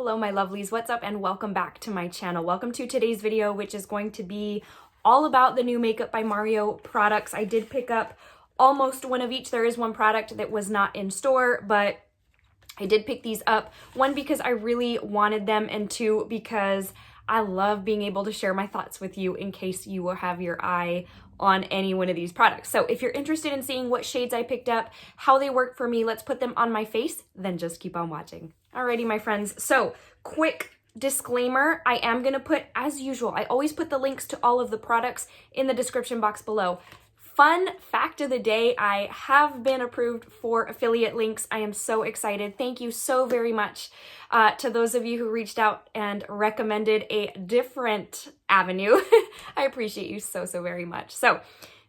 Hello my lovelies, what's up and welcome back to my channel. Welcome to today's video, which is going to be all about the new Makeup by Mario products. I did pick up almost one of each. There is one product that was not in store, but I did pick these up. One, because I really wanted them, and two, because I love being able to share my thoughts with you in case you will have your eye on any one of these products. So if you're interested in seeing what shades I picked up, how they work for me, let's put them on my face, then just keep on watching. Alrighty, my friends. So quick disclaimer, I am gonna put, as usual, I always put the links to all of the products in the description box below. Fun fact of the day, I have been approved for affiliate links. I am so excited. Thank you so very much to those of you who reached out and recommended a different avenue. I appreciate you so very much. So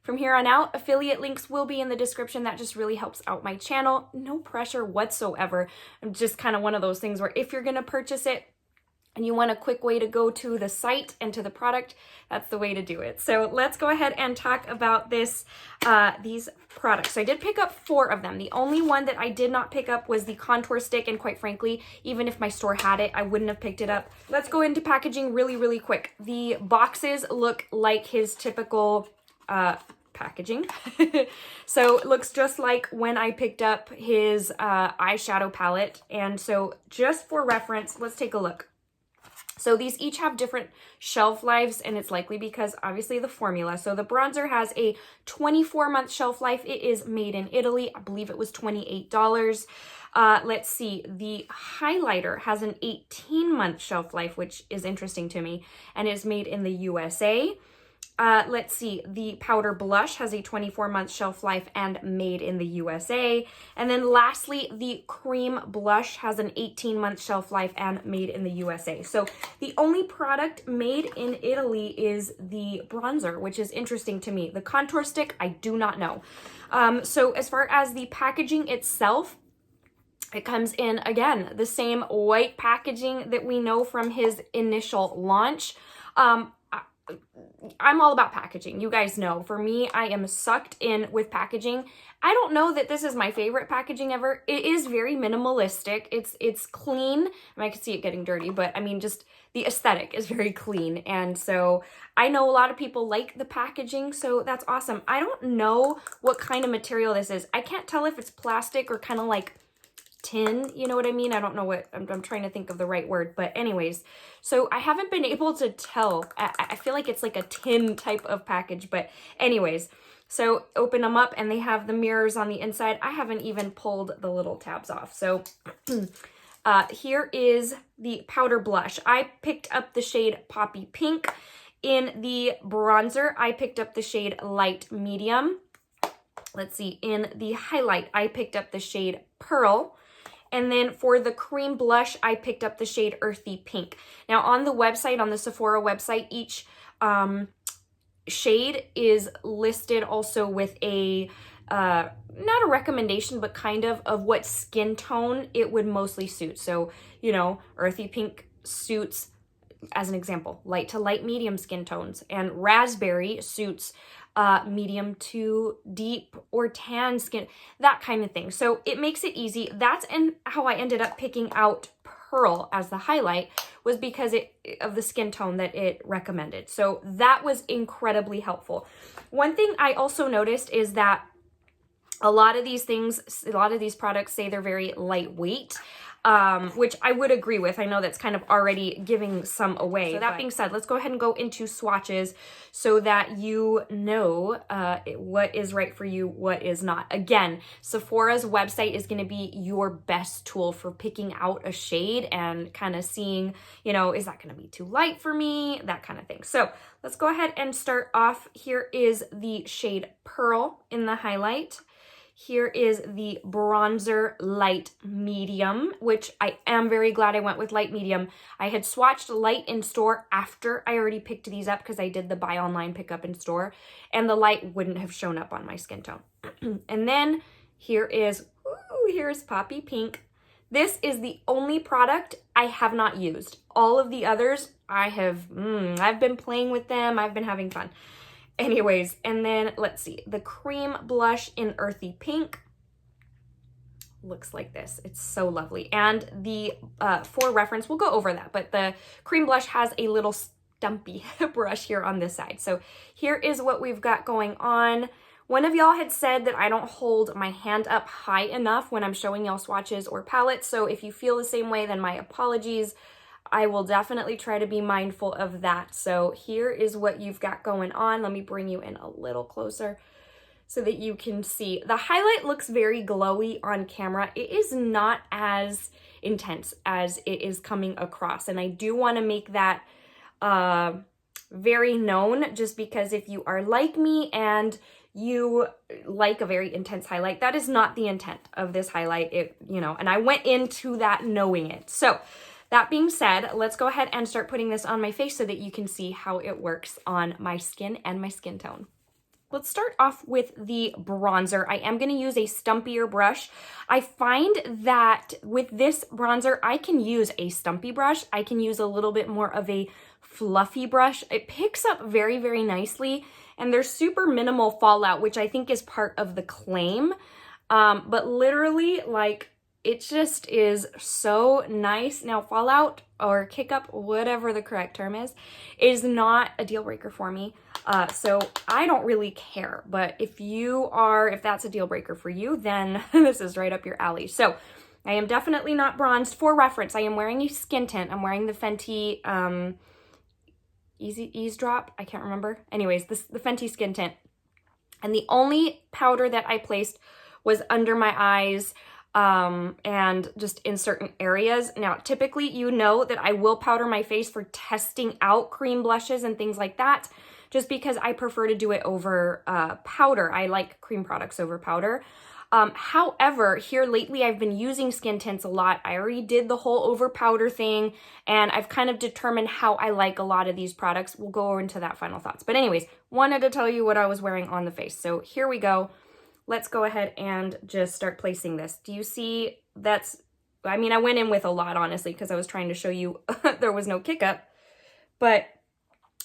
from here on out, affiliate links will be in the description. That just really helps out my channel. No pressure whatsoever. I'm just kind of one of those things where if you're gonna purchase it, and you want a quick way to go to the site and to the product, that's the way to do it. So let's go ahead and talk about these products. So I did pick up 4 of them. The only one that I did not pick up was the contour stick, and quite frankly, even if my store had it, I wouldn't have picked it up. Let's go into packaging really quick. The boxes look like his typical packaging. So it looks just like when I picked up his eyeshadow palette. And so just for reference, let's take a look. So these each have different shelf lives, and it's likely because obviously the formula. So the bronzer has a 24-month shelf life. It is made in Italy. I believe it was $28. Let's see. The highlighter has an 18-month shelf life, which is interesting to me, and is made in the USA. Let's see, the powder blush has a 24-month shelf life and made in the USA. And then lastly, the cream blush has an 18-month shelf life and made in the USA. So the only product made in Italy is the bronzer, which is interesting to me. The contour stick, I do not know. So as far as the packaging itself, it comes in, again, the same white packaging that we know from his initial launch. I'm all about packaging. You guys know, for me, I am sucked in with packaging. I don't know that this is my favorite packaging ever. It is very minimalistic. It's clean. I mean, I can see it getting dirty, but I mean, just the aesthetic is very clean. And so I know a lot of people like the packaging, so that's awesome. I don't know what kind of material this is. I can't tell if it's plastic or kind of like tin, you know what I mean? I don't know what, I'm trying to think of the right word, but anyways, so I haven't been able to tell. I feel like it's like a tin type of package, but anyways, so open them up and they have the mirrors on the inside. I haven't even pulled the little tabs off. So here is the powder blush. I picked up the shade Poppy Pink. In the bronzer, I picked up the shade Light Medium. Let's see, in the highlight, I picked up the shade Pearl. And then for the cream blush, I picked up the shade Earthy Pink. Now on the website, on the Sephora website, each shade is listed also with a, not a recommendation, but kind of what skin tone it would mostly suit. So, you know, Earthy Pink suits, as an example, light to light medium skin tones, and raspberry suits medium to deep or tan skin, that kind of thing. So it makes it easy. That's how I ended up picking out Pearl as the highlight, was because of the skin tone that it recommended. So that was incredibly helpful. One thing I also noticed is that a lot of these products say they're very lightweight, which I would agree with. I know that's kind of already giving some away. So that being said, let's go ahead and go into swatches so that you know what is right for you, what is not. Again, Sephora's website is going to be your best tool for picking out a shade and kind of seeing, you know, is that going to be too light for me? That kind of thing. So let's go ahead and start off. Here is the shade Pearl in the highlight. Here is the bronzer Light Medium, which I am very glad I went with Light Medium. I had swatched Light in store after I already picked these up because I did the buy online pickup in store, and the light wouldn't have shown up on my skin tone. And then here's Poppy Pink. This is the only product I have not used. All of the others I've been playing with them. I've been having fun. Anyways, and then let's see, the cream blush in Earthy Pink. looks like this. It's so lovely. And the, for reference, we'll go over that, but the cream blush has a little stumpy brush here on this side. So here is what we've got going on. One of y'all had said that I don't hold my hand up high enough when I'm showing y'all swatches or palettes. So if you feel the same way, then my apologies. I will definitely try to be mindful of that. So here is what you've got going on. Let me bring you in a little closer so that you can see. The highlight looks very glowy on camera. It is not as intense as it is coming across. And I do want to make that very known, just because if you are like me and you like a very intense highlight, that is not the intent of this highlight. And I went into that knowing it. So that being said, let's go ahead and start putting this on my face so that you can see how it works on my skin and my skin tone. Let's start off with the bronzer. I am going to use a stumpier brush. I find that with this bronzer, I can use a stumpy brush. I can use a little bit more of a fluffy brush. It picks up very, very nicely, and there's super minimal fallout, which I think is part of the claim. But literally, like, it just is so nice. Now, fallout or kick up, whatever the correct term is not a deal breaker for me. So I don't really care, but if that's a deal breaker for you, then this is right up your alley. So I am definitely not bronzed. For reference, I am wearing a skin tint. I'm wearing the Fenty Eavesdrop. I can't remember. Anyways, the Fenty skin tint. And the only powder that I placed was under my eyes, and just in certain areas. Now, typically, you know that I will powder my face for testing out cream blushes and things like that, just because I prefer to do it over powder. I like cream products over powder. However, here lately, I've been using skin tints a lot. I already did the whole over powder thing, and I've kind of determined how I like a lot of these products. We'll go into that final thoughts. But anyways, wanted to tell you what I was wearing on the face. So here we go. Let's go ahead and just start placing this. Do you see I went in with a lot, honestly, because I was trying to show you there was no kick up. But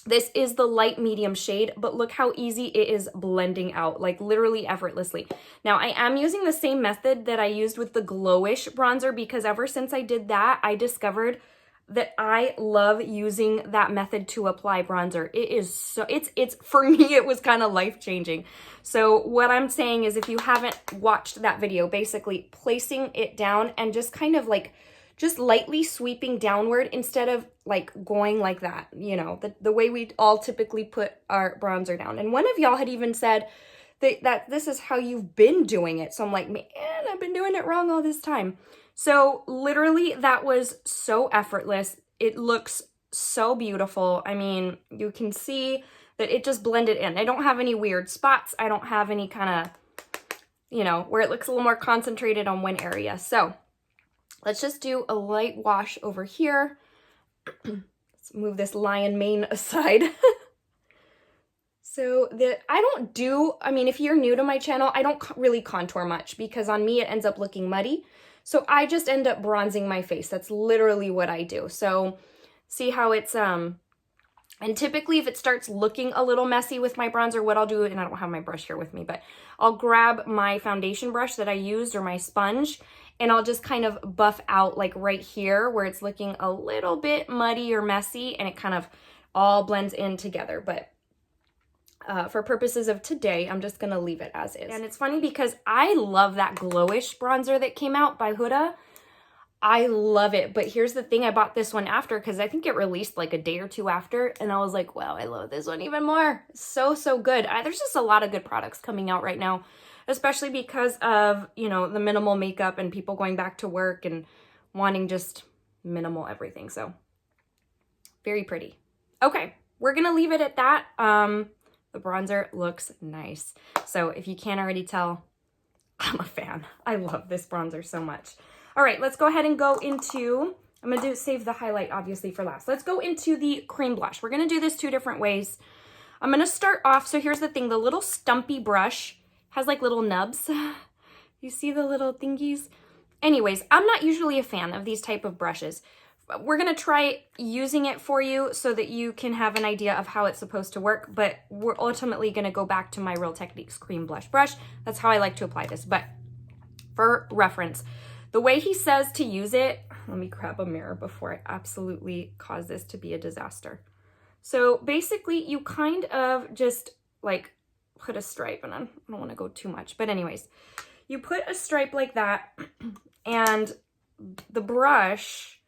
this is the light medium shade, but look how easy it is blending out, like literally effortlessly. Now, I am using the same method that I used with the Glowish bronzer, because ever since I did that, I discovered that I love using that method to apply bronzer. It is so, it's for me, it was kind of life-changing. So what I'm saying is, if you haven't watched that video, basically placing it down and just kind of like, just lightly sweeping downward instead of like going like that, the way we all typically put our bronzer down. And one of y'all had even said that this is how you've been doing it. So I'm like, man, I've been doing it wrong all this time. So literally, that was so effortless. It looks so beautiful. I mean, you can see that it just blended in. I don't have any weird spots. I don't have any kind of, where it looks a little more concentrated on one area. So let's just do a light wash over here. Let's move this lion mane aside. So if you're new to my channel, I don't really contour much, because on me, it ends up looking muddy. So I just end up bronzing my face. That's literally what I do. So see how it's, and typically if it starts looking a little messy with my bronzer, what I'll do, and I don't have my brush here with me, but I'll grab my foundation brush that I used, or my sponge, and I'll just kind of buff out like right here where it's looking a little bit muddy or messy, and it kind of all blends in together. But for purposes of today, I'm just gonna leave it as is. And it's funny because I love that Glowish bronzer that came out by Huda. I love it, but here's the thing, I bought this one after, because I think it released like a day or two after, and I was like, wow, I love this one even more. So good. There's just a lot of good products coming out right now, especially because of, the minimal makeup and people going back to work and wanting just minimal everything. So very pretty. Okay, we're gonna leave it at that. The bronzer looks nice. So if you can't already tell, I'm a fan. I love this bronzer so much. All right, let's go ahead and go into, I'm gonna save the highlight obviously for last. Let's go into the cream blush. We're gonna do this two different ways. I'm gonna start off, so here's the thing, the little stumpy brush has like little nubs. You see the little thingies? Anyways, I'm not usually a fan of these type of brushes. We're gonna try using it for you so that you can have an idea of how it's supposed to work, but we're ultimately gonna go back to my Real Techniques cream blush brush. That's how I like to apply this. But For reference, the way he says to use it, let me grab a mirror before I absolutely cause this to be a disaster. So basically you kind of just like put a stripe, and I don't want to go too much, but anyways, you put a stripe like that, and the brush,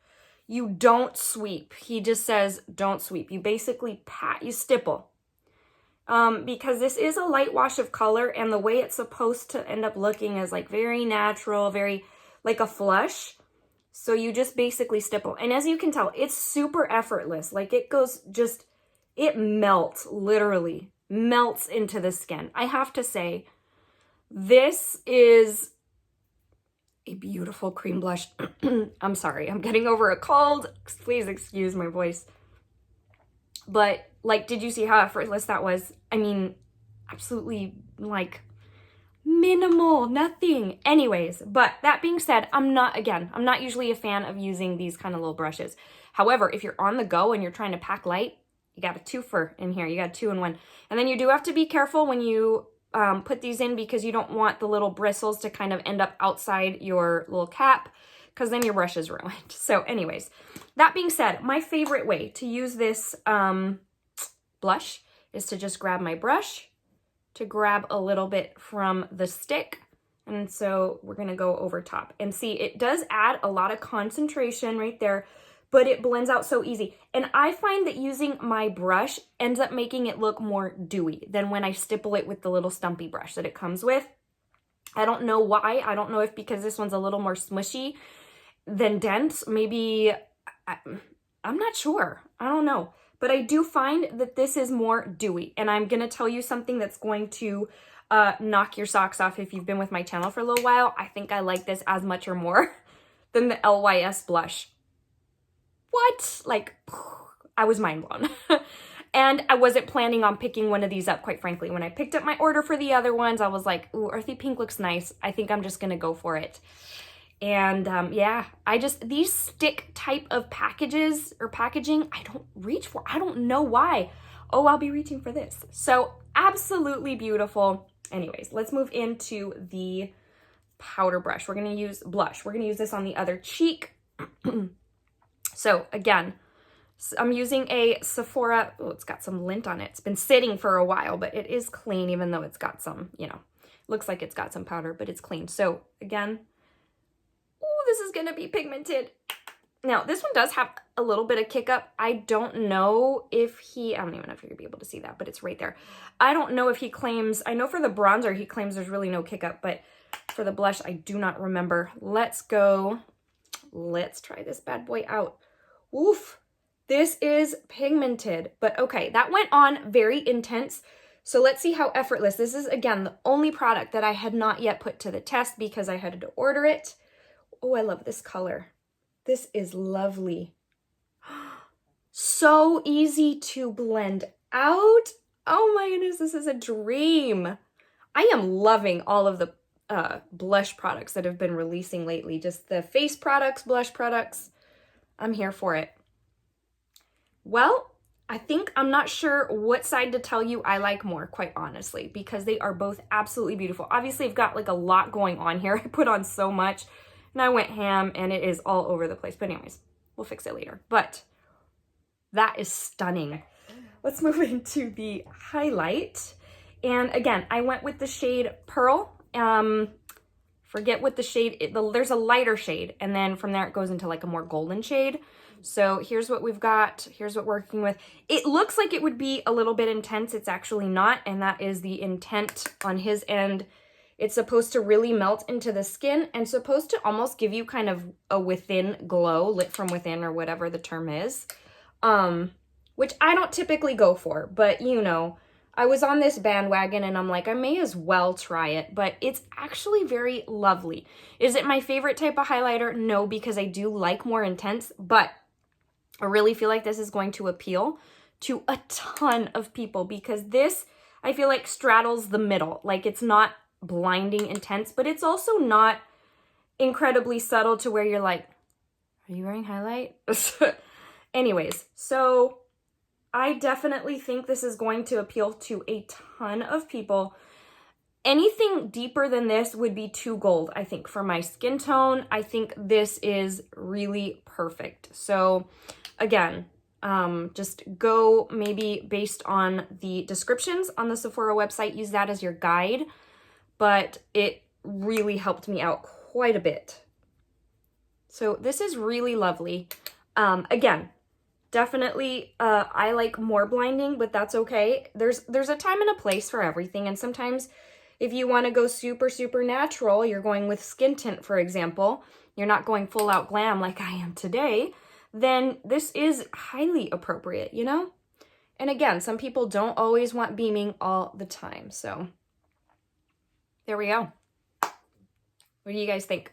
you don't sweep. He just says don't sweep. You basically pat, you stipple. Because this is a light wash of color, and the way it's supposed to end up looking is like very natural, very like a flush. So you just basically stipple. And as you can tell, it's super effortless. Like it goes just, it melts, literally melts into the skin. I have to say, this is a beautiful cream blush. I'm sorry, I'm getting over a cold. Please excuse my voice. But like, did you see how effortless that was? I mean, absolutely like minimal, nothing. Anyways, but that being said, I'm not usually a fan of using these kind of little brushes. However, if you're on the go and you're trying to pack light, you got a twofer in here. You got a 2-in-1. And then you do have to be careful when you put these in, because you don't want the little bristles to kind of end up outside your little cap, because then your brush is ruined. So anyways, that being said, my favorite way to use this blush is to just grab my brush, to grab a little bit from the stick. And so we're gonna go over top. And see, it does add a lot of concentration right there, but it blends out so easy. And I find that using my brush ends up making it look more dewy than when I stipple it with the little stumpy brush that it comes with. I don't know why. I don't know if because this one's a little more smushy than dense. Maybe, I'm not sure. I don't know. But I do find that this is more dewy. And I'm going to tell you something that's going to knock your socks off if you've been with my channel for a little while. I think I like this as much or more than the LYS blush. What? Like, I was mind blown. And I wasn't planning on picking one of these up, quite frankly. When I picked up my order for the other ones, I was like, ooh, earthy pink looks nice. I think I'm just going to go for it. And yeah, these stick type of packages or packaging, I don't reach for. I don't know why. Oh, I'll be reaching for this. So absolutely beautiful. Anyways, let's move into the powder brush. We're going to use blush. We're going to use this on the other cheek. So again, I'm using a Sephora. Oh, it's got some lint on it. It's been sitting for a while, but it is clean, even though it's got some, looks like it's got some powder, but it's clean. So again, oh, this is going to be pigmented. Now, this one does have a little bit of kick up. I don't know if I don't even know if you're going to be able to see that, but it's right there. I don't know if he claims, I know for the bronzer, he claims there's really no kick up, but for the blush, I do not remember. Let's go. Let's try this bad boy out. Oof. This is pigmented, but okay, that went on very intense. So let's see how effortless. This is, again, the only product that I had not yet put to the test because I had to order it. Oh, I love this color. This is lovely. So easy to blend out. Oh my goodness, this is a dream. I am loving all of the blush products that have been releasing lately. Just the face products, blush products. I'm here for it. Well, I'm not sure what side to tell you I like more, quite honestly, because they are both absolutely beautiful. Obviously, I've got like a lot going on here. I put on so much and I went ham and it is all over the place. But anyways, we'll fix it later. But that is stunning. Let's move into the highlight. And again, I went with the shade Pearl. Forget what the shade, there's a lighter shade, and then from there it goes into like a more golden shade. So here's what we've got. Here's what we're working with. It looks like it would be a little bit intense. It's actually not, and that is the intent on his end. It's supposed to really melt into the skin and supposed to almost give you kind of a within glow, lit from within or whatever the term is, which I don't typically go for, but I was on this bandwagon and I'm like, I may as well try it, but it's actually very lovely. Is it my favorite type of highlighter? No, because I do like more intense, but I really feel like this is going to appeal to a ton of people because this, I feel like, straddles the middle. Like, it's not blinding intense, but it's also not incredibly subtle to where you're like, are you wearing highlight? Anyways, so I definitely think this is going to appeal to a ton of people. Anything deeper than this would be too gold, I think, for my skin tone. I think this is really perfect. So again, just go maybe based on the descriptions on the Sephora website, use that as your guide, but it really helped me out quite a bit. So this is really lovely. Again, definitely, I like more blinding, but that's okay. There's a time and a place for everything, and sometimes if you want to go super, super natural, you're going with skin tint, for example, you're not going full out glam like I am today, then this is highly appropriate, you know? And again, some people don't always want beaming all the time, so there we go. What do you guys think?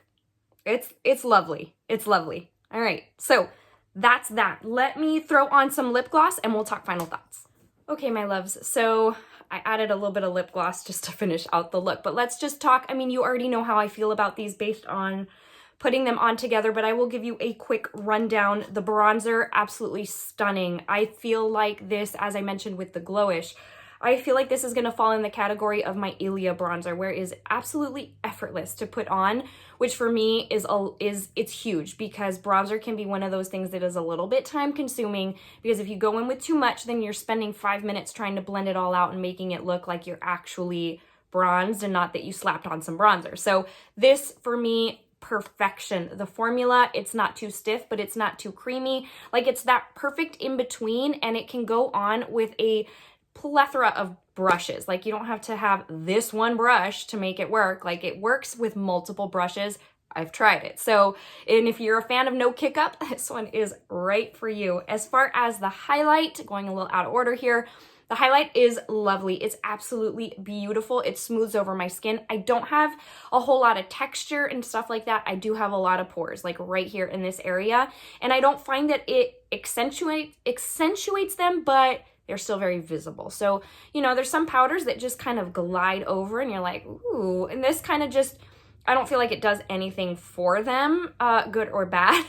It's lovely. It's lovely. All right, so that's that. Let me throw on some lip gloss and we'll talk final thoughts. Okay, my loves, so I added a little bit of lip gloss just to finish out the look, but let's just talk. I mean, you already know how I feel about these based on putting them on together, but I will give you a quick rundown. The bronzer, absolutely stunning. I feel like this, as I mentioned with the Glowish, I feel like this is going to fall in the category of my Ilia bronzer, where it is absolutely effortless to put on, which for me it's huge, because bronzer can be one of those things that is a little bit time consuming, because if you go in with too much, then you're spending 5 minutes trying to blend it all out and making it look like you're actually bronzed and not that you slapped on some bronzer. So this, for me, perfection. The formula, it's not too stiff, but it's not too creamy. Like, it's that perfect in between, and it can go on with a plethora of brushes. Like, you don't have to have this one brush to make it work. Like, it works with multiple brushes. I've tried it. So, and if you're a fan of no kick up, this one is right for you. As far as the highlight, going a little out of order here, the highlight is lovely. It's absolutely beautiful. It smooths over my skin. I don't have a whole lot of texture and stuff like that. I do have a lot of pores, like right here in this area. And I don't find that it accentuates them, but they're still very visible. So, you know, there's some powders that just kind of glide over and you're like, ooh, and this kind of just, I don't feel like it does anything for them, good or bad.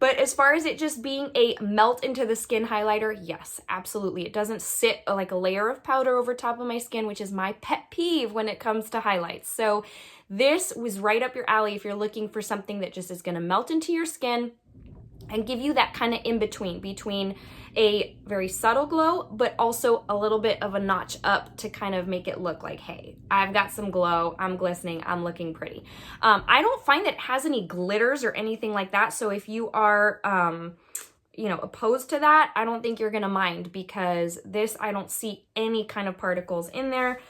But as far as it just being a melt into the skin highlighter, yes, absolutely. It doesn't sit like a layer of powder over top of my skin, which is my pet peeve when it comes to highlights. So this was right up your alley if you're looking for something that just is gonna melt into your skin and give you that kind of in-between, between a very subtle glow, but also a little bit of a notch up to kind of make it look like, hey, I've got some glow, I'm glistening, I'm looking pretty. I don't find that it has any glitters or anything like that, so if you are, you know, opposed to that, I don't think you're gonna mind, because this, I don't see any kind of particles in there,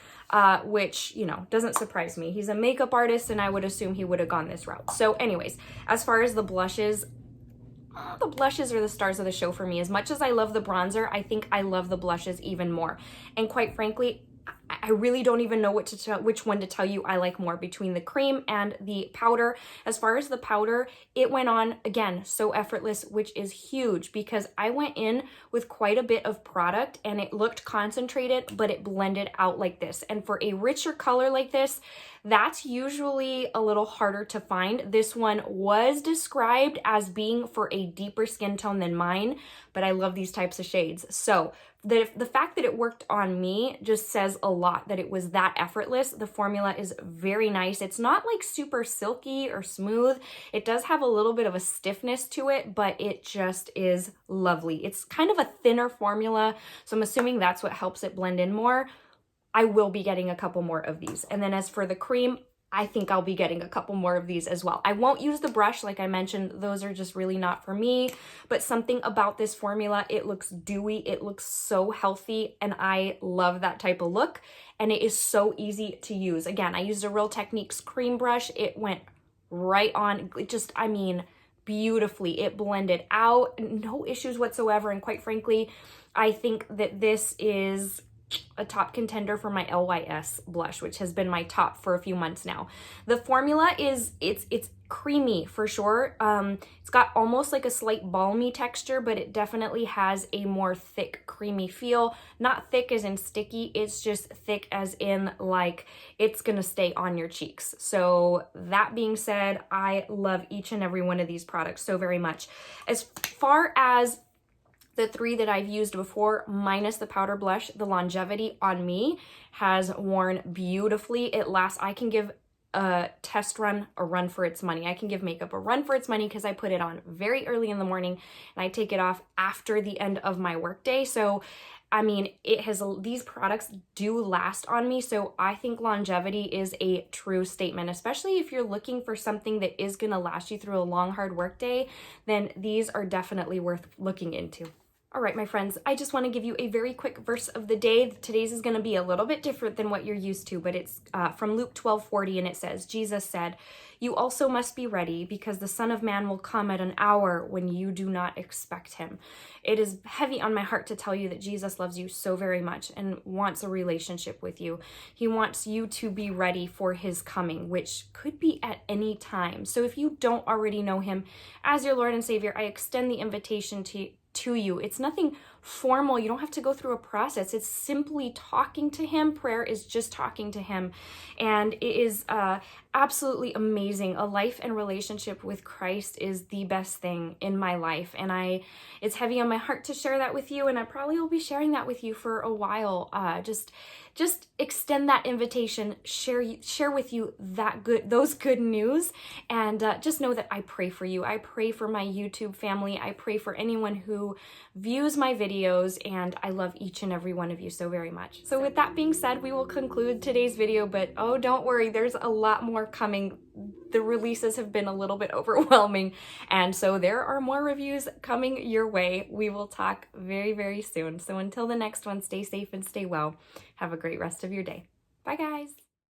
which, you know, doesn't surprise me. He's a makeup artist, and I would assume he would have gone this route. So anyways, as far as the blushes are the stars of the show for me. As much as I love the bronzer, I think I love the blushes even more. And quite frankly, I really don't even know which one to tell you I like more between the cream and the powder. As far as the powder, it went on, again, so effortless, which is huge, because I went in with quite a bit of product and it looked concentrated, but it blended out like this. And for a richer color like this, that's usually a little harder to find. This one was described as being for a deeper skin tone than mine, but I love these types of shades. So the fact that it worked on me just says a lot, that it was that effortless. The formula is very nice. It's not like super silky or smooth. It does have a little bit of a stiffness to it, but it just is lovely. It's kind of a thinner formula, so I'm assuming that's what helps it blend in more. I will be getting a couple more of these. And then as for the cream, I think I'll be getting a couple more of these as well. I won't use the brush, like I mentioned, those are just really not for me, but something about this formula, it looks dewy, it looks so healthy, and I love that type of look, and it is so easy to use. Again, I used a Real Techniques cream brush. It went right on, it just, I mean, beautifully. It blended out, no issues whatsoever, and quite frankly, I think that this is a top contender for my LYS blush, which has been my top for a few months now. The formula is, it's creamy for sure. It's got almost like a slight balmy texture, but it definitely has a more thick, creamy feel. Not thick as in sticky, it's just thick as in like it's gonna stay on your cheeks. So that being said, I love each and every one of these products so very much. As far as The 3 that I've used before, minus the powder blush, the longevity on me has worn beautifully. It lasts. I can give a test run a run for its money. I can give makeup a run for its money because I put it on very early in the morning and I take it off after the end of my workday. So I mean, these products do last on me, so I think longevity is a true statement, especially if you're looking for something that is going to last you through a long, hard work day, then these are definitely worth looking into. All right, my friends, I just want to give you a very quick verse of the day. Today's is going to be a little bit different than what you're used to, but it's from Luke 12:40, and it says, Jesus said, "You also must be ready, because the Son of Man will come at an hour when you do not expect him." It is heavy on my heart to tell you that Jesus loves you so very much and wants a relationship with you. He wants you to be ready for his coming, which could be at any time. So if you don't already know him as your Lord and Savior, I extend the invitation to you. It's nothing formal. You don't have to go through a process. It's simply talking to him. Prayer is just talking to him. And it is absolutely amazing. A life and relationship with Christ is the best thing in my life. And it's heavy on my heart to share that with you. And I probably will be sharing that with you for a while. Just extend that invitation, share with you those good news, and just know that I pray for you. I pray for my YouTube family. I pray for anyone who views my videos, and I love each and every one of you so very much. So with that being said, we will conclude today's video, but oh, don't worry, there's a lot more coming. The releases have been a little bit overwhelming, and so there are more reviews coming your way. We will talk very, very soon. So until the next one, stay safe and stay well. Have a great rest of your day. Bye, guys.